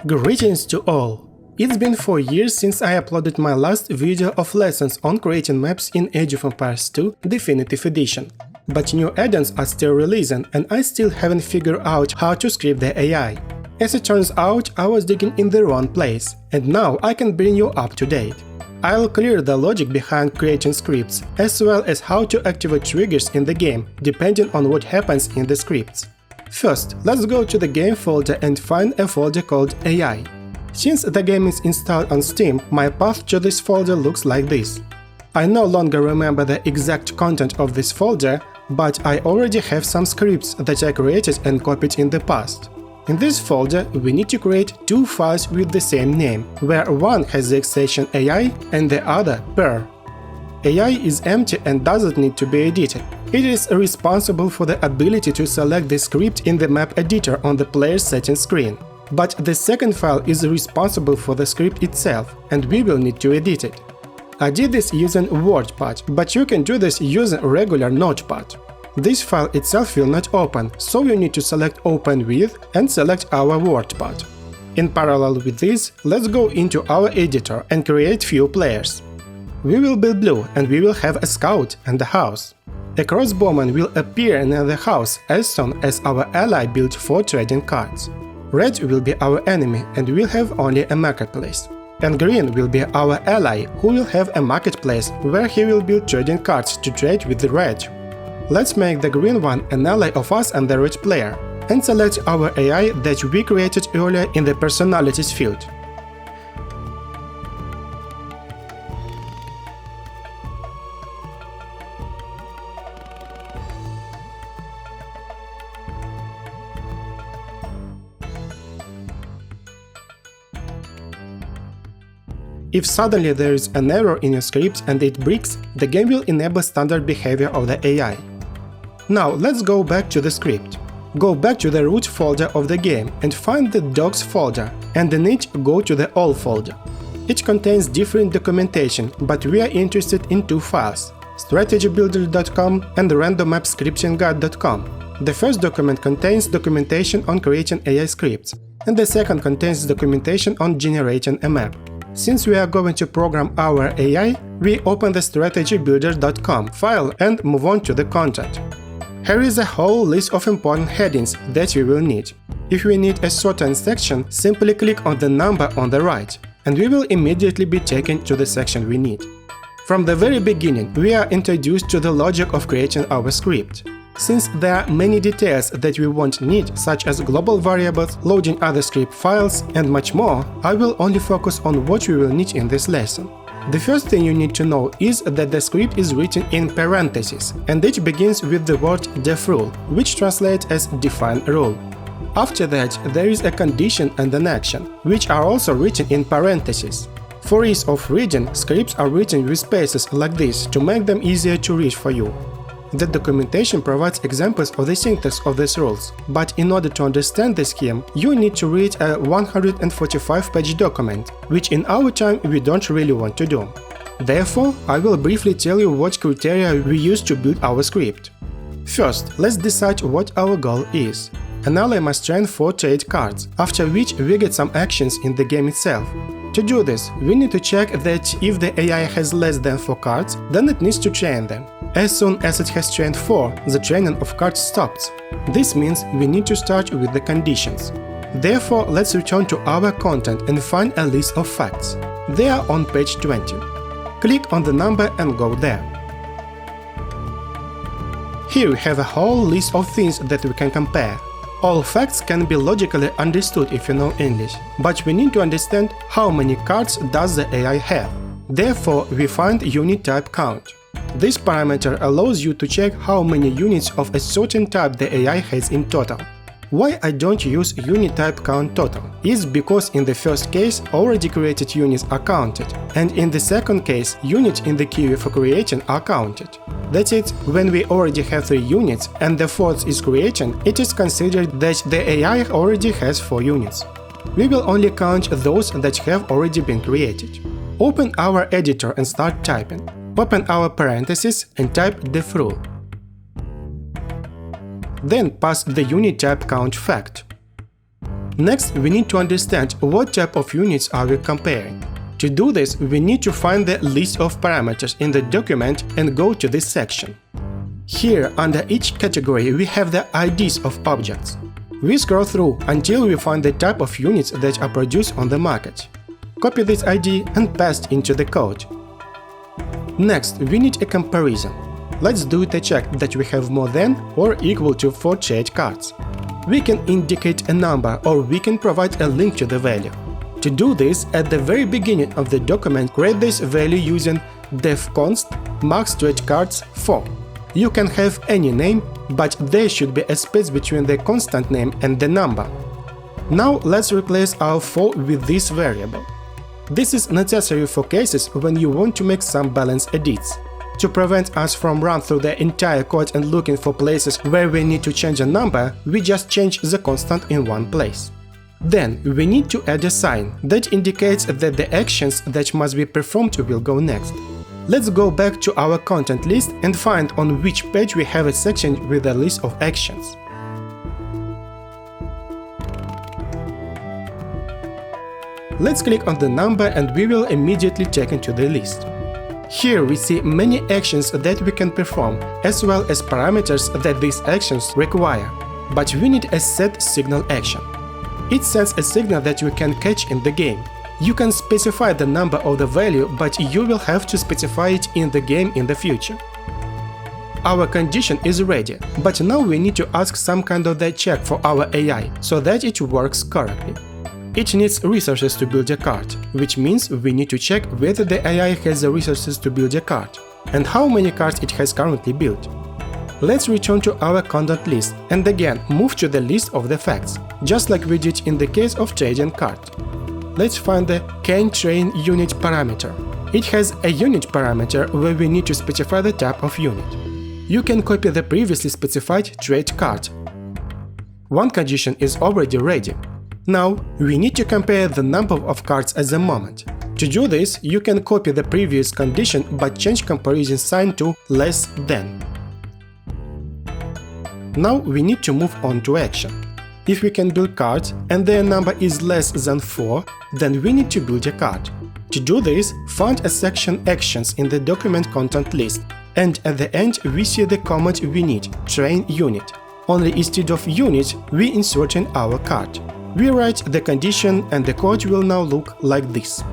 Greetings to all! It's been 4 years since I uploaded my last video of lessons on creating maps in Age of Empires 2 Definitive Edition. But new add-ons are still releasing and I still haven't figured out how to script the AI. As it turns out, I was digging in the wrong place, and now I can bring you up to date. I'll clear the logic behind creating scripts, as well as how to activate triggers in the game, depending on what happens in the scripts. First, let's go to the game folder and find a folder called AI. Since the game is installed on Steam, my path to this folder looks like this. I no longer remember the exact content of this folder, but I already have some scripts that I created and copied in the past. In this folder, we need to create two files with the same name, where one has the extension AI and the other per. AI is empty and doesn't need to be edited. It is responsible for the ability to select the script in the map editor on the player's settings screen. But the second file is responsible for the script itself, and we will need to edit it. I did this using WordPad, but you can do this using regular Notepad. This file itself will not open, so you need to select Open With and select our WordPad. In parallel with this, let's go into our editor and create few players. We will build blue and we will have a scout and a house. A crossbowman will appear in the house as soon as our ally builds 4 trading cards. Red will be our enemy and will have only a marketplace. And green will be our ally, who will have a marketplace where he will build trading cards to trade with the red. Let's make the green one an ally of us and the red player, and select our AI that we created earlier in the personalities field. If suddenly there is an error in your script and it breaks, the game will enable standard behavior of the AI. Now let's go back to the script. Go back to the root folder of the game and find the docs folder, and in it go to the all folder. It contains different documentation, but we are interested in 2 files, strategybuilder.com and randommapscriptingguide.com. The first document contains documentation on creating AI scripts, and the second contains documentation on generating a map. Since we are going to program our AI, we open the strategybuilder.com file and move on to the content. Here is a whole list of important headings that we will need. If we need a certain section, simply click on the number on the right, and we will immediately be taken to the section we need. From the very beginning, we are introduced to the logic of creating our script. Since there are many details that we won't need, such as global variables, loading other script files, and much more, I will only focus on what we will need in this lesson. The first thing you need to know is that the script is written in parentheses, and it begins with the word def rule, which translates as define rule. After that, there is a condition and an action, which are also written in parentheses. For ease of reading, scripts are written with spaces like this to make them easier to read for you. The documentation provides examples of the syntax of these rules, but in order to understand the scheme, you need to read a 145-page document, which in our time we don't really want to do. Therefore, I will briefly tell you what criteria we use to build our script. First, let's decide what our goal is. An ally must train 4 trade cards, after which we get some actions in the game itself. To do this, we need to check that if the AI has less than 4 cards, then it needs to train them. As soon as it has trained 4, the training of cards stops. This means we need to start with the conditions. Therefore, let's return to our content and find a list of facts. They are on page 20. Click on the number and go there. Here we have a whole list of things that we can compare. All facts can be logically understood if you know English, but we need to understand how many cards does the AI have. Therefore, we find unit type count. This parameter allows you to check how many units of a certain type the AI has in total. Why I don't use unit type count total is because in the first case already created units are counted, and in the second case units in the queue for creating are counted. That's it, when we already have 3 units and the 4th is creating, it is considered that the AI already has 4 units. We will only count those that have already been created. Open our editor and start typing. Open our parentheses and type def rule. Then pass the unit type count fact. Next, we need to understand what type of units are we comparing. To do this, we need to find the list of parameters in the document and go to this section. Here, under each category, we have the IDs of objects. We scroll through until we find the type of units that are produced on the market. Copy this ID and paste into the code. Next, we need a comparison. Let's do it a check that we have more than or equal to 4 trade cards. We can indicate a number or we can provide a link to the value. To do this, at the very beginning of the document, create this value using defconst max trade cards 4. You can have any name, but there should be a space between the constant name and the number. Now let's replace our 4 with this variable. This is necessary for cases when you want to make some balance edits. To prevent us from running through the entire code and looking for places where we need to change a number, we just change the constant in one place. Then we need to add a sign that indicates that the actions that must be performed will go next. Let's go back to our content list and find on which page we have a section with a list of actions. Let's click on the number and we will immediately take into the list. Here we see many actions that we can perform, as well as parameters that these actions require. But we need a set signal action. It sends a signal that you can catch in the game. You can specify the number of the value, but you will have to specify it in the game in the future. Our condition is ready, but now we need to ask some kind of the check for our AI, so that it works correctly. It needs resources to build a card, which means we need to check whether the AI has the resources to build a card, and how many cards it has currently built. Let's return to our content list and again move to the list of the facts, just like we did in the case of trading card. Let's find the canTrain unit parameter. It has a unit parameter where we need to specify the type of unit. You can copy the previously specified trade card. One condition is already ready. Now we need to compare the number of cards at the moment. To do this, you can copy the previous condition but change comparison sign to less than. Now we need to move on to action. If we can build cards and their number is less than 4, then we need to build a card. To do this, find a section Actions in the document content list, and at the end we see the command we need, train unit. Only instead of unit, we insert in our card. We write the condition and the code will now look like this.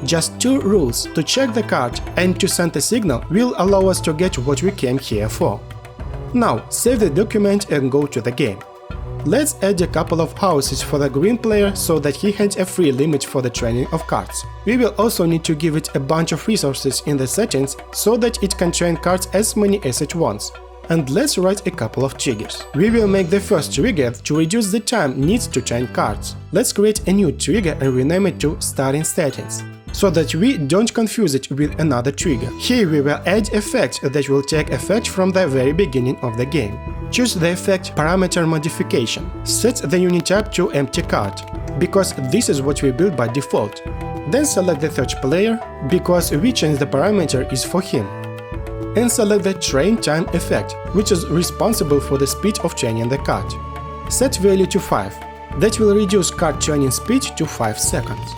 Just 2 rules to check the card and to send a signal will allow us to get what we came here for. Now save the document and go to the game. Let's add a couple of houses for the green player so that he has a free limit for the training of cards. We will also need to give it a bunch of resources in the settings so that it can train cards as many as it wants. And let's write a couple of triggers. We will make the first trigger to reduce the time needs to train cards. Let's create a new trigger and rename it to Starting Settings, so that we don't confuse it with another trigger. Here we will add effect that will take effect from the very beginning of the game. Choose the effect parameter modification. Set the unit type to empty card, because this is what we build by default. Then select the third player, because we change the parameter is for him. And select the train time effect, which is responsible for the speed of training the card. Set value to 5. That will reduce card training speed to 5 seconds.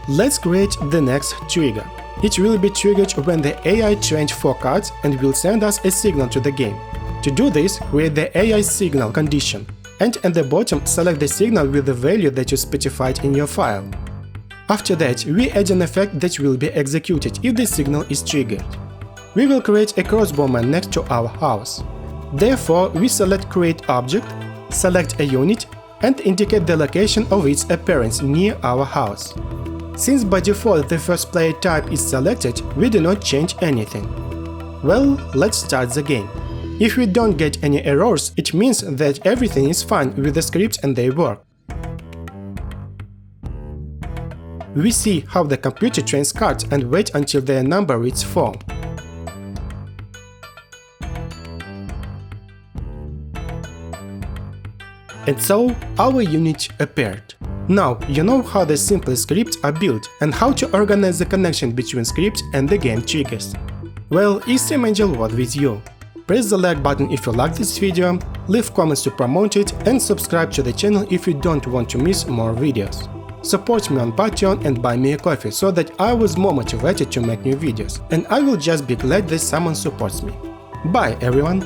Let's create the next trigger. It will be triggered when the AI trained 4 cards and will send us a signal to the game. To do this, create the AI signal condition, and at the bottom select the signal with the value that you specified in your file. After that, we add an effect that will be executed if the signal is triggered. We will create a crossbowman next to our house. Therefore, we select Create Object, select a unit, and indicate the location of its appearance near our house. Since by default the first player type is selected, we do not change anything. Well, let's start the game. If we don't get any errors, it means that everything is fine with the scripts and they work. We see how the computer trains cards and wait until their number reaches 4. And so, our unit appeared. Now, you know how the simple scripts are built and how to organize the connection between scripts and the game triggers. Well, Extreme Angel was with you. press the like button if you like this video, leave comments to promote it, and subscribe to the channel if you don't want to miss more videos. Support me on Patreon and buy me a coffee so that I was more motivated to make new videos, and I will just be glad that someone supports me. Bye everyone!